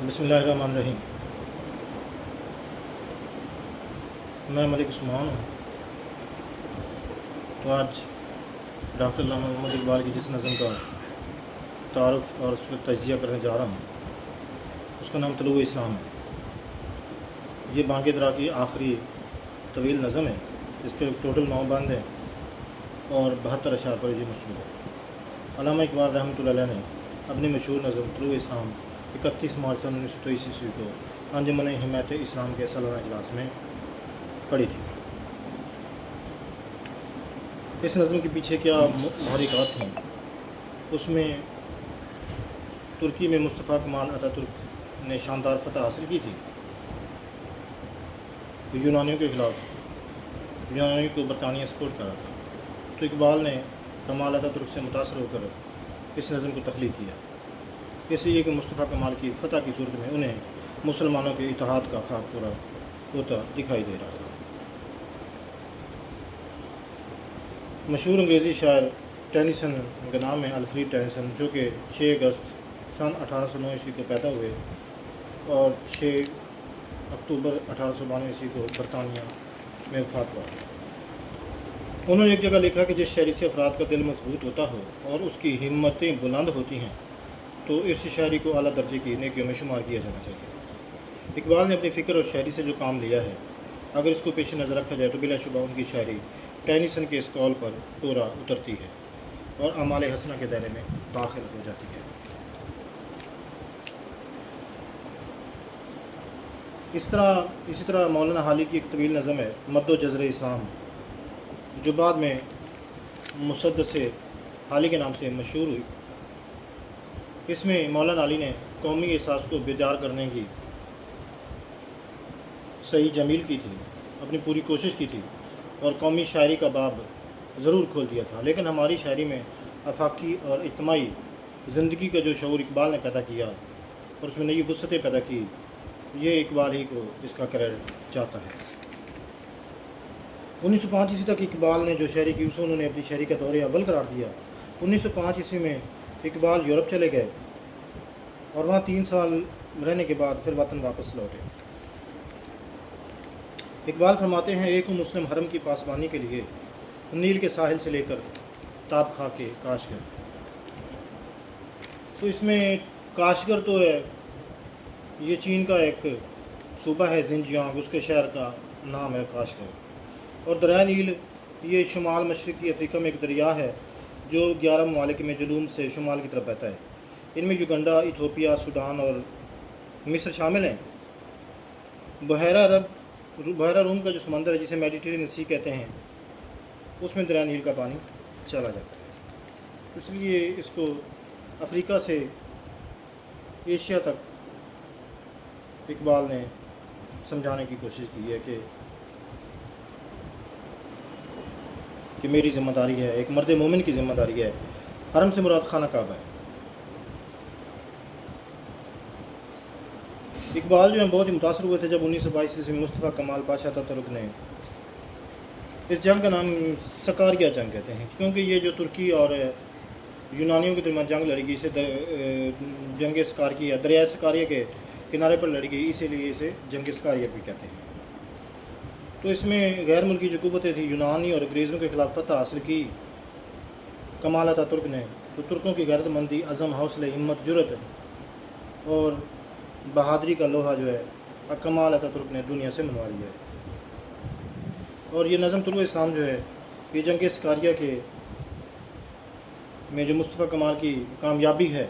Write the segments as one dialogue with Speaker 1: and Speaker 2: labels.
Speaker 1: بسم اللہ الرحمن الرحیم۔ میں ملک عثمان ہوں۔ تو آج ڈاکٹر علامہ محمد اقبال کی جس نظم کا تعارف اور اس پر تجزیہ کرنے جا رہا ہوں اس کا نام طلوع اسلام ہے۔ یہ بانگ درا کی آخری طویل نظم ہے، اس کے ٹوٹل 9 بند ہیں اور 72 اشعار پر یہ مشتمل ہے۔ علامہ اقبال رحمۃ اللہ علیہ نے اپنی مشہور نظم طلوع اسلام 31 مارچ 1923 عیسوی کو انجمن حمایت اسلام کے سالانہ اجلاس میں پڑھی تھی۔ اس نظم کے پیچھے کیا محرکات تھیں؟ اس میں ترکی میں مصطفیٰ کمال اتا ترک نے شاندار فتح حاصل کی تھی یونانیوں کے خلاف۔ یونانیوں کو برطانیہ سپورٹ کرا تھا، تو اقبال نے کمال اتا ترک سے متاثر ہو کر اس نظم کو تخلیق کیا، اس لیے کہ مصطفیٰ کمال کی فتح کی صورت میں انہیں مسلمانوں کے اتحاد کا خواب پورا ہوتا دکھائی دے رہا تھا۔ مشہور انگریزی شاعر ٹینیسن کا نام ہے الفریڈ ٹینیسن، جو کہ 6 اگست سن 1809 عیسوی کو پیدا ہوئے اور 6 اکتوبر 1892 عیسوی کو برطانیہ میں وفات پا۔ انہوں نے ایک جگہ لکھا کہ جس شاعری سے افراد کا دل مضبوط ہوتا ہو اور اس کی ہمتیں بلند ہوتی ہیں تو اس شاعری کو اعلیٰ درجے کی نیکیوں میں شمار کیا جانا چاہیے۔ اقبال نے اپنی فکر اور شاعری سے جو کام لیا ہے، اگر اس کو پیش نظر رکھا جائے تو بلا شبہ ان کی شاعری ٹینیسن کے اس قول پر پورا اترتی ہے اور اعمال حسنہ کے دائرے میں داخل ہو جاتی ہے۔ اسی طرح مولانا حالی کی ایک طویل نظم ہے مد و جزر اسلام، جو بعد میں مسدس حالی کے نام سے مشہور ہوئی۔ اس میں مولانا علی نے قومی احساس کو بیدار کرنے کی صحیح جمیل کی تھی، اپنی پوری کوشش کی تھی اور قومی شاعری کا باب ضرور کھول دیا تھا، لیکن ہماری شاعری میں آفاقی اور اجتماعی زندگی کا جو شعور اقبال نے پیدا کیا اور اس میں نئی وسعتیں پیدا کی، یہ اقبال ہی کو اس کا کریڈٹ جاتا ہے۔ 1905 عیسوی تک اقبال نے جو شاعری کی اسے انہوں نے اپنی شاعری کا دور اول قرار دیا۔ 1905 عیسوی میں اقبال یورپ چلے گئے اور وہاں 3 سال رہنے کے بعد پھر وطن واپس لوٹے۔ اقبال فرماتے ہیں، ایک مسلم حرم کی پاسبانی کے لیے نیل کے ساحل سے لے کر تاب کھا کے کاشگر۔ تو اس میں کاشگر تو ہے، یہ چین کا ایک صوبہ ہے زنجیانگ، اس کے شہر کا نام ہے کاشگر۔ اور دریائے نیل یہ شمال مشرقی افریقہ میں ایک دریا ہے جو 11 ممالک میں جنوب سے شمال کی طرف بہتا ہے۔ ان میں یوگنڈا، ایتھوپیا، سوڈان اور مصر شامل ہیں۔ بحیرہ روم کا جو سمندر ہے جسے میڈیٹرینین سی کہتے ہیں، اس میں دریائے نیل کا پانی چلا جاتا ہے، اس لیے اس کو افریقہ سے ایشیا تک اقبال نے سمجھانے کی کوشش کی ہے کہ میری ذمہ داری ہے، ایک مرد مومن کی ذمہ داری ہے۔ حرم سے مراد خانہ کعبہ ہے۔ اقبال جو ہیں بہت ہی متاثر ہوئے تھے جب 1922 عیسوی میں مصطفیٰ کمال پاشا اتا ترک نے، اس جنگ کا نام سکاریا جنگ کہتے ہیں کیونکہ یہ جو ترکی اور یونانیوں کے درمیان جنگ لڑی گئی، اسے جنگ سکاریا، دریائے سکاریا کے کنارے پر لڑی گئی، اسی لیے اسے جنگ سکاریا بھی کہتے ہیں۔ تو اس میں غیر ملکی جو قوتیں تھیں، یونانی اور انگریزوں کے خلاف فتح حاصل کی کمال اتا ترک نے، تو ترکوں کی غیرت مندی، عزم، حوصلے، ہمت، جرأت اور بہادری کا لوہا جو ہے کمال اتا ترک نے دنیا سے منوا لیا ہے۔ اور یہ نظم طلوع اسلام جو ہے یہ جنگ سکاریا کے میں جو مصطفیٰ کمال کی کامیابی ہے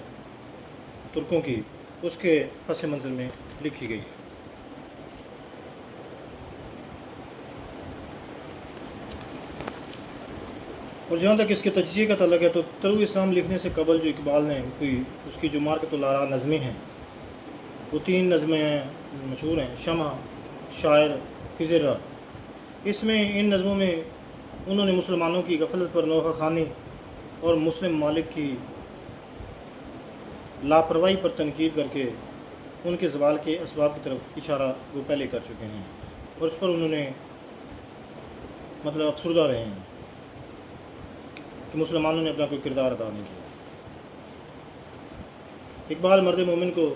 Speaker 1: ترکوں کی، اس کے پس منظر میں لکھی گئی ہے۔ اور جہاں تک اس کے تجزیے کا تعلق ہے تو طلوع اسلام لکھنے سے قبل جو اقبال نے کوئی اس کی جو مارکۃ الاراء نظمیں ہیں، وہ 3 نظمیں مشہور ہیں: شمع، شاعر، خضر۔ اس میں ان نظموں میں انہوں نے مسلمانوں کی غفلت پر نوحہ خوانی اور مسلم ممالک کی لاپرواہی پر تنقید کر کے ان کے زوال کے اسباب کی طرف اشارہ وہ پہلے کر چکے ہیں اور اس پر انہوں نے افسردہ رہے ہیں کہ مسلمانوں نے اپنا کوئی کردار ادا نہیں کیا۔ اقبال مرد مومن کو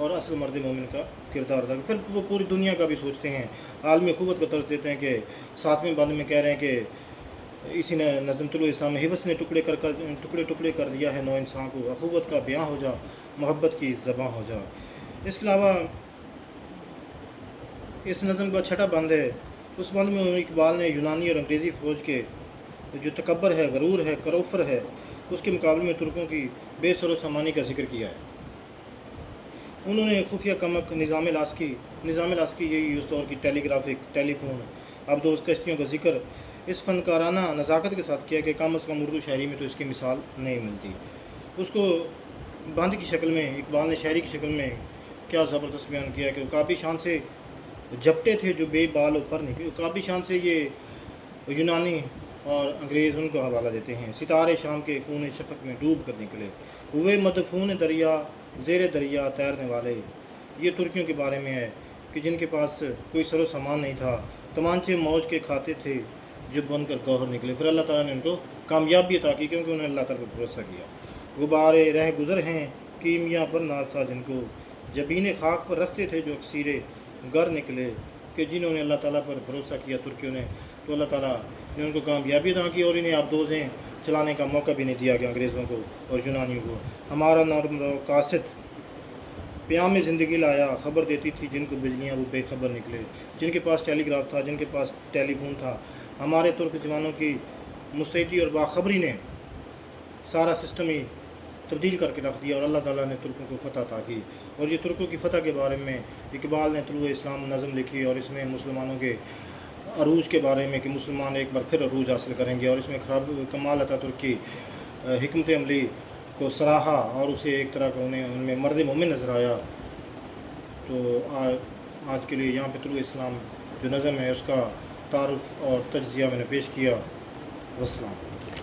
Speaker 1: اور اصل مرد مومن کا کردار ادا کریں۔ پھر وہ پوری دنیا کا بھی سوچتے ہیں، عالمی قوت کا طرز دیتے ہیں کہ 7ویں بند میں کہہ رہے ہیں کہ اسی نے نظم طلوع اسلام میں حوث نے ٹکڑے کر دیا ہے نو انسان کو، اخوت کا بیاں ہو جا، محبت کی زباں ہو جا۔ اس کے علاوہ اس نظم کا چھٹا بند ہے، اس بند میں اقبال نے یونانی اور انگریزی فوج کے جو تکبر ہے، غرور ہے، کروفر ہے، اس کے مقابلے میں ترکوں کی بے سر و سامانی کا ذکر کیا ہے۔ انہوں نے خفیہ کمک، نظام لاسکی یہی اس دور کی ٹیلی گرافک، ٹیلی فون، ابدوز کشتیوں کا ذکر اس فنکارانہ نزاکت کے ساتھ کیا کہ کم از کم اردو شاعری میں تو اس کی مثال نہیں ملتی۔ اس کو بند کی شکل میں، اقبال نے شاعری کی شکل میں کیا زبردست بیان کیا کہ عقابی شان سے جھپٹے تھے جو بے بال و پر نکلے۔ عقابی شان سے یہ یونانی اور انگریز ان کو حوالہ دیتے ہیں۔ ستارے شام کے خون شفق میں ڈوب کر نکلے، ہوئے مدفون دریا، زیر دریا تیرنے والے۔ یہ ترکیوں کے بارے میں ہے کہ جن کے پاس کوئی سر و سامان نہیں تھا، تمانچے موج کے کھاتے تھے جو بن کر گوہر نکلے۔ پھر اللہ تعالیٰ نے ان کو کامیابی عطا کی کیونکہ انہوں نے اللہ تعالیٰ پر بھروسہ کیا۔ غبارے رہ گزر ہیں کیمیا پر ناز تھا جن کو، جبین خاک پر رکھتے تھے جو اکسیر گر نکلے۔ کہ جنہوں نے اللہ تعالیٰ پر بھروسہ کیا ترکیوں نے، تو اللہ تعالیٰ نے ان کو کامیابی عطا کی اور انہیں آبدوزیں چلانے کا موقع بھی نہیں دیا گیا انگریزوں کو اور یونانیوں کو۔ ہمارا نرم و قاصد پیام زندگی لایا، خبر دیتی تھی جن کو بجلیاں وہ بے خبر نکلے۔ جن کے پاس ٹیلی گراف تھا، جن کے پاس ٹیلی فون تھا، ہمارے ترک جوانوں کی مستعدی اور باخبری نے سارا سسٹم ہی تبدیل کر کے رکھ دیا اور اللہ تعالیٰ نے ترکوں کو فتح عطا کی۔ اور یہ ترکوں کی فتح کے بارے میں اقبال نے طلوع اسلام نظم لکھی اور اس میں مسلمانوں کے عروج کے بارے میں کہ مسلمان ایک بار پھر عروج حاصل کریں گے، اور اس میں کمال اتاترک کی حکمت عملی کو سراہا اور اسے ایک طرح کا انہیں ان میں مرد مومن نظر آیا۔ تو آج کے لیے یہاں پہ طلوع اسلام جو نظم ہے اس کا تعارف اور تجزیہ میں نے پیش کیا۔ والسلام۔